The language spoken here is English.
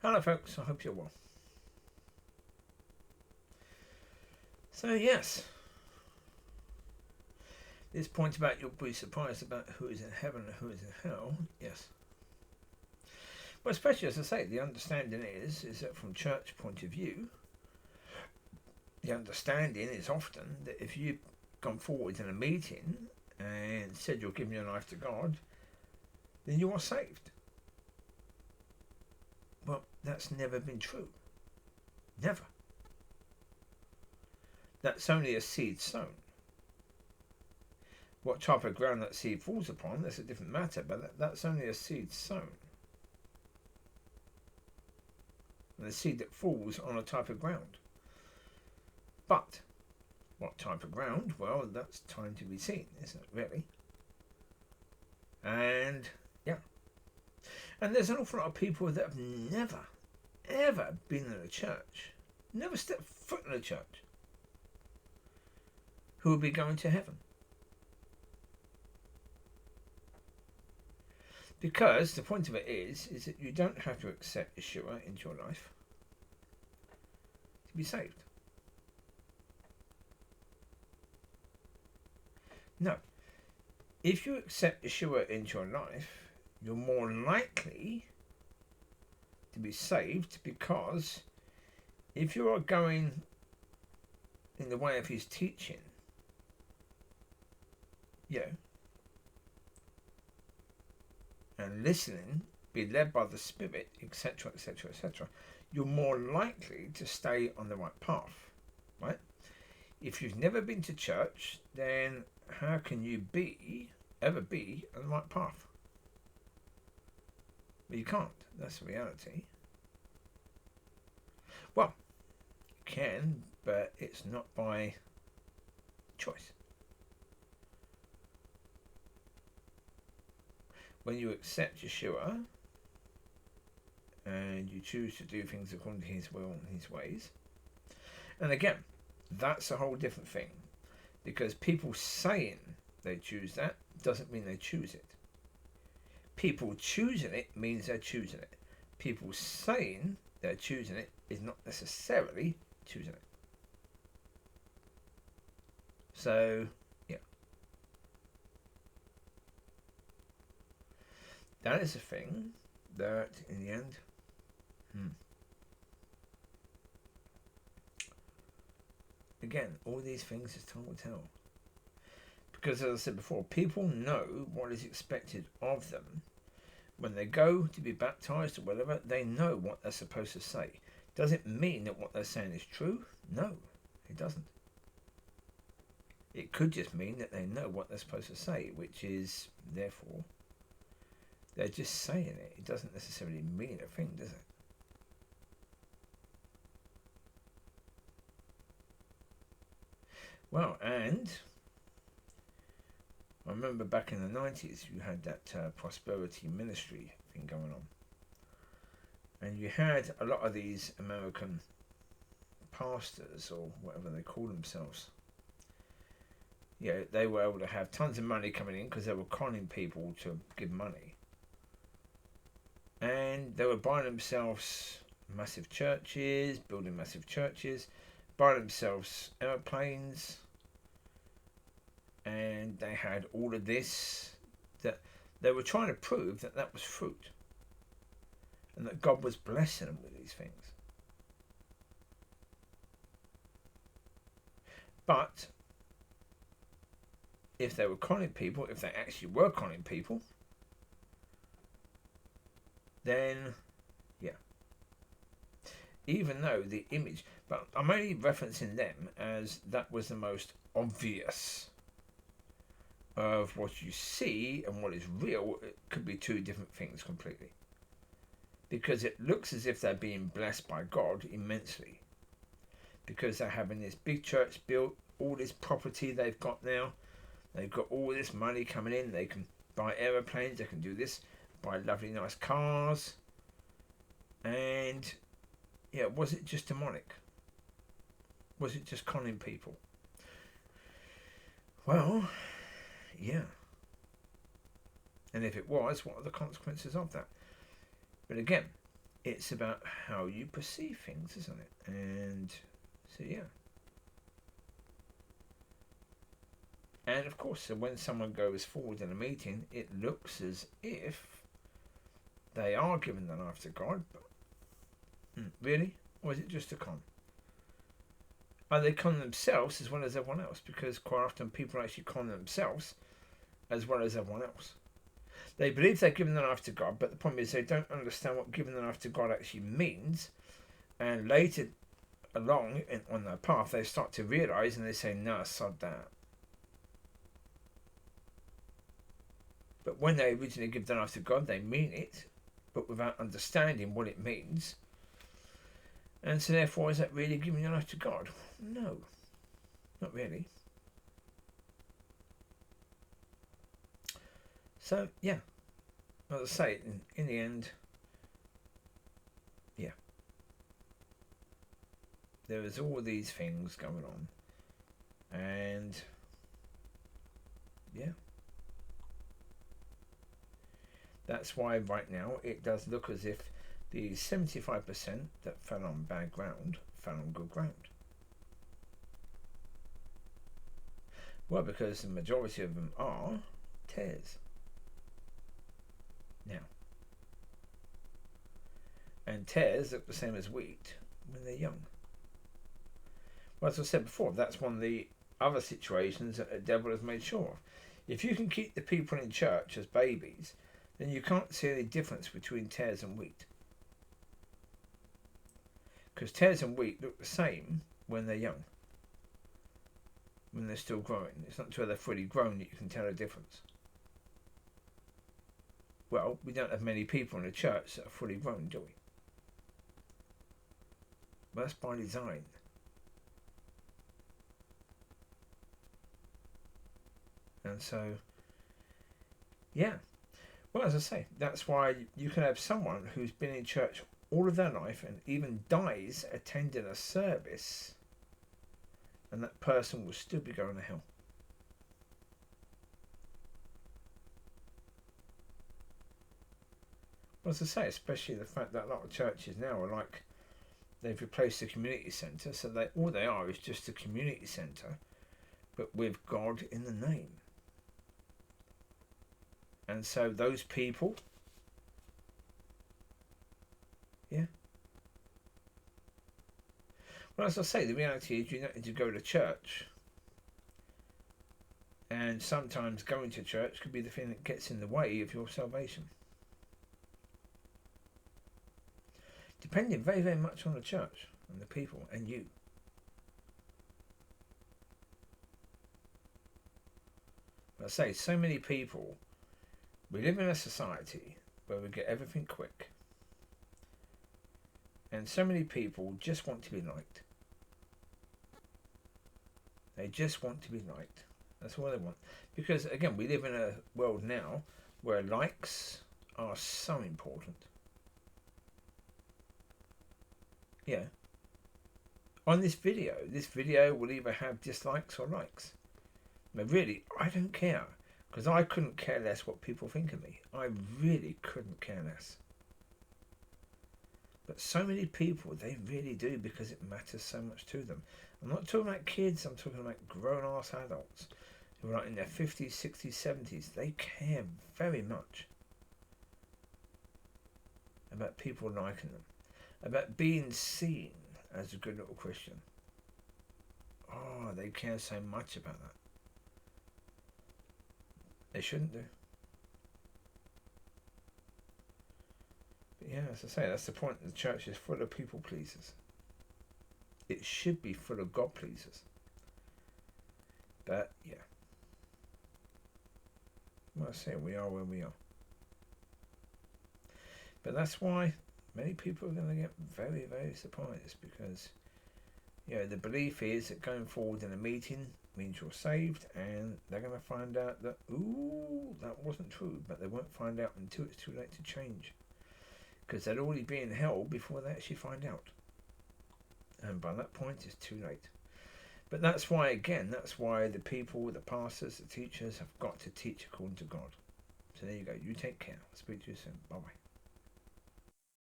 Hello folks, I hope you're well. So yes, this point about you'll be surprised about who is in heaven and who is in hell, yes. Well, especially as I say, the understanding is that from church point of view, the understanding is often that if you've gone forward in a meeting and said you're giving your life to God, then you are saved. Well, that's never been true. Never. That's only a seed sown. What type of ground that seed falls upon, that's a different matter, but that's only a seed sown. And the seed that falls on a type of ground. But what type of ground? Well, that's time to be seen, isn't it, really? And yeah. And there's an awful lot of people that have never, ever been in a church, never stepped foot in a church, who will be going to heaven. Because the point of it is that you don't have to accept Yeshua into your life to be saved. No. If you accept Yeshua into your life, you're more likely to be saved, because if you are going in the way of his teaching, and listening, be led by the Spirit, etc., etc., etc., you're more likely to stay on the right path, right? If you've never been to church, then how can you ever be on the right path? Well, you can't. That's the reality. Well, you can, but it's not by choice. When you accept Yeshua and you choose to do things according to his will and his ways, and again, that's a whole different thing, because people saying they choose that doesn't mean they choose it. People choosing it means they're choosing it. People saying they're choosing it is not necessarily choosing it. So, yeah. That is a thing that, in the end, again, all these things is time will tell. Because, as I said before, people know what is expected of them. When they go to be baptized or whatever, they know what they're supposed to say. Does it mean that what they're saying is true? No, it doesn't. It could just mean that they know what they're supposed to say, which is, therefore, they're just saying it. It doesn't necessarily mean a thing, does it? Well, and I remember back in the 90s, you had that prosperity ministry thing going on. And you had a lot of these American pastors, or whatever they call themselves. They were able to have tons of money coming in because they were conning people to give money. And they were buying themselves massive churches, building massive churches, buying themselves airplanes, and they had all of this, that they were trying to prove that that was fruit and that God was blessing them with these things. But if they were conning people, if they actually were conning people, then even though the image, but I'm only referencing them as that was the most obvious of what you see and what is real. It could be two different things completely, because it looks as if they're being blessed by God immensely, because they're having this big church built, all this property they've got now, they've got all this money coming in, they can buy aeroplanes, they can do this, buy lovely nice cars. And was it just demonic? Was it just conning people? Well, yeah. And if it was, what are the consequences of that? But again, It's about how you perceive things, isn't it? And so, yeah. And of course, so when someone goes forward in a meeting, it looks as if they are giving their life to God. But, really? Or is it just a con? Are they con themselves as well as everyone else? Because quite often people actually con themselves as well as everyone else. They believe they're giving their life to God, but the problem is they don't understand what giving their life to God actually means. And later along on their path, they start to realise and they say, "No, sod that." But when they originally give their life to God, they mean it, but without understanding what it means. And so therefore, is that really giving your life to God? No, not really. So, yeah, as I say, in the end, yeah, there is all these things going on. And, yeah. That's why right now it does look as if the 75% that fell on bad ground fell on good ground. Well, because the majority of them are tares. Now. And tares look the same as wheat when they're young. Well, as I said before, that's one of the other situations that the devil has made sure of. If you can keep the people in church as babies, then you can't see any difference between tares and wheat. Because tares and wheat look the same when they're young. When they're still growing. It's not until they're fully grown that you can tell a difference. Well, we don't have many people in the church that are fully grown, do we? But that's by design. And so, yeah. Well, as I say, that's why you can have someone who's been in church all of their life and even dies attending a service, and that person will still be going to hell. Well, as I say, especially the fact that a lot of churches now are like, they've replaced the community centre, so all they are is just a community centre, but with God in the name. And so those people, yeah. Well, as I say, the reality is you need to go to church. And sometimes going to church could be the thing that gets in the way of your salvation. Depending very, very much on the church and the people and you. But I say, so many people, we live in a society where we get everything quick. And so many people just want to be liked. They just want to be liked. That's all they want. Because, again, we live in a world now where likes are so important. Yeah. On this video will either have dislikes or likes. But really, I don't care. Because I couldn't care less what people think of me. I really couldn't care less. But so many people, they really do, because it matters so much to them. I'm not talking about kids, I'm talking about grown-ass adults who are like in their 50s, 60s, 70s. They care very much about people liking them, about being seen as a good little Christian. Oh, they care so much about that. They shouldn't do. But yeah, as I say, that's the point. The church is full of people pleasers. It should be full of God pleasers. But yeah. Well, I say we are where we are. But that's why many people are going to get very, very surprised, because the belief is that going forward in a meeting means you're saved, and they're going to find out that, ooh, that wasn't true, but they won't find out until it's too late to change, because they'll already be in hell before they actually find out, and by that point it's too late. But that's why, again, that's why the people, the pastors, the teachers have got to teach according to God. So there you go. You take care. I'll speak to you soon. Bye bye.